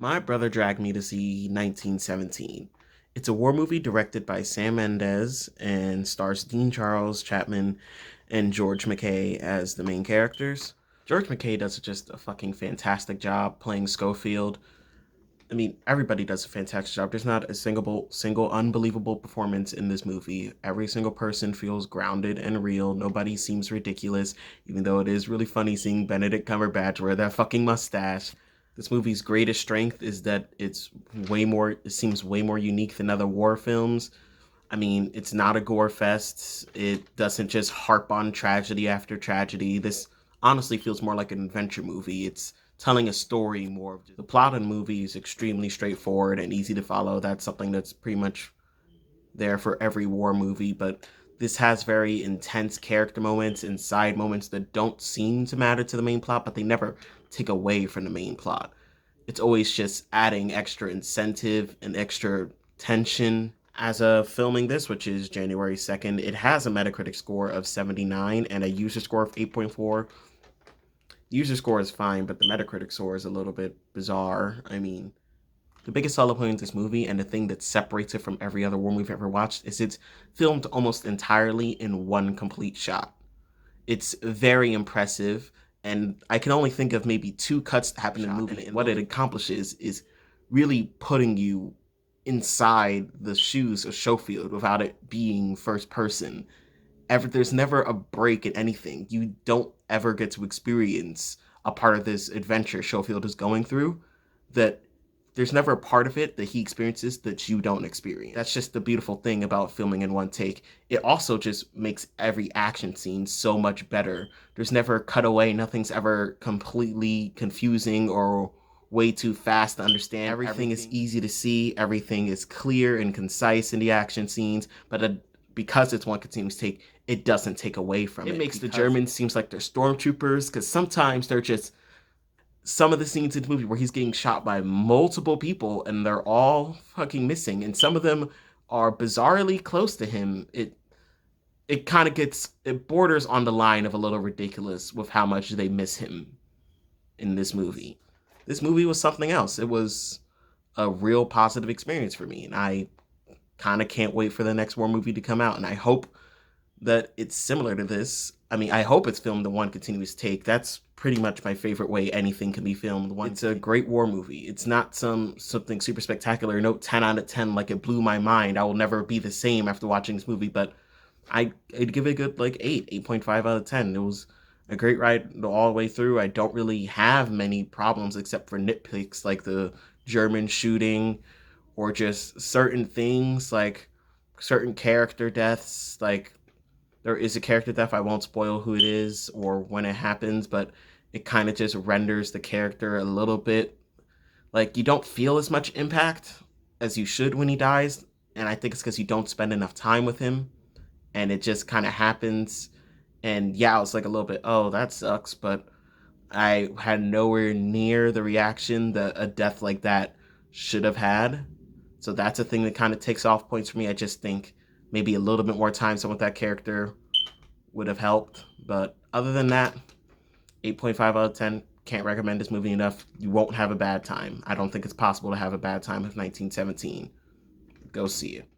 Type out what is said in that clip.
My brother dragged me to see 1917. It's a war movie directed by Sam Mendes and stars Dean Charles Chapman and George McKay as the main characters. George McKay does just a fucking fantastic job playing Schofield. I mean, everybody does a fantastic job. There's not a single unbelievable performance in this movie. Every single person feels grounded and real. Nobody seems ridiculous, even though it is really funny seeing Benedict Cumberbatch wear that fucking mustache. This movie's greatest strength is that it seems way more unique than other war films. I mean, it's not a gore fest. It doesn't just harp on tragedy after tragedy. This honestly feels more like an adventure movie. It's telling a story more. The plot of the movie is extremely straightforward and easy to follow. That's something that's pretty much there for every war movie, but this has very intense character moments and side moments that don't seem to matter to the main plot, but they never take away from the main plot. It's always just adding extra incentive and extra tension. As of filming this, which is January 2nd, it has a Metacritic score of 79 and a user score of 8.4. The user score is fine, but the Metacritic score is a little bit bizarre. I mean, the biggest selling point of this movie and the thing that separates it from every other war movie I've ever watched is it's filmed almost entirely in one complete shot. It's very impressive, and I can only think of maybe two cuts that happen in the movie. And what it accomplishes is really putting you inside the shoes of Schofield without it being first person. There's never a break in anything. You don't ever get to experience a part of this adventure Schofield is going through that there's never a part of it that he experiences that you don't experience. That's just the beautiful thing about filming in one take. It also just makes every action scene so much better. There's never a cutaway, nothing's ever completely confusing or way too fast to understand. Everything is easy to see, everything is clear and concise in the action scenes, but because it's one continuous take, it doesn't take away from it. It makes the Germans seems like they're stormtroopers, because sometimes they're just some of the scenes in the movie where he's getting shot by multiple people and they're all fucking missing, and some of them are bizarrely close to him. It kind of it borders on the line of a little ridiculous with how much they miss him in this movie. This movie was something else. It was a real positive experience for me, and I kind of can't wait for the next war movie to come out, and I hope that it's similar to this. I mean, I hope it's filmed in one continuous take. That's pretty much my favorite way anything can be filmed. It's a great war movie. It's not something super spectacular. No 10 out of 10 like it blew my mind. I will never be the same after watching this movie, but I'd give it a good like 8.5 out of 10. It was a great ride all the way through. I don't really have many problems except for nitpicks like the German shooting or just certain things like certain character deaths. Like there is a character death. I won't spoil who it is or when it happens, but it kind of just renders the character a little bit like you don't feel as much impact as you should when he dies. And I think it's because you don't spend enough time with him and it just kind of happens. And yeah, it's like a little bit, oh, that sucks, but I had nowhere near the reaction that a death like that should have had. So that's a thing that kind of takes off points for me. I just think maybe a little bit more time spent with that character would have helped. But other than that, 8.5 out of 10. Can't recommend this movie enough. You won't have a bad time. I don't think it's possible to have a bad time with 1917. Go see it.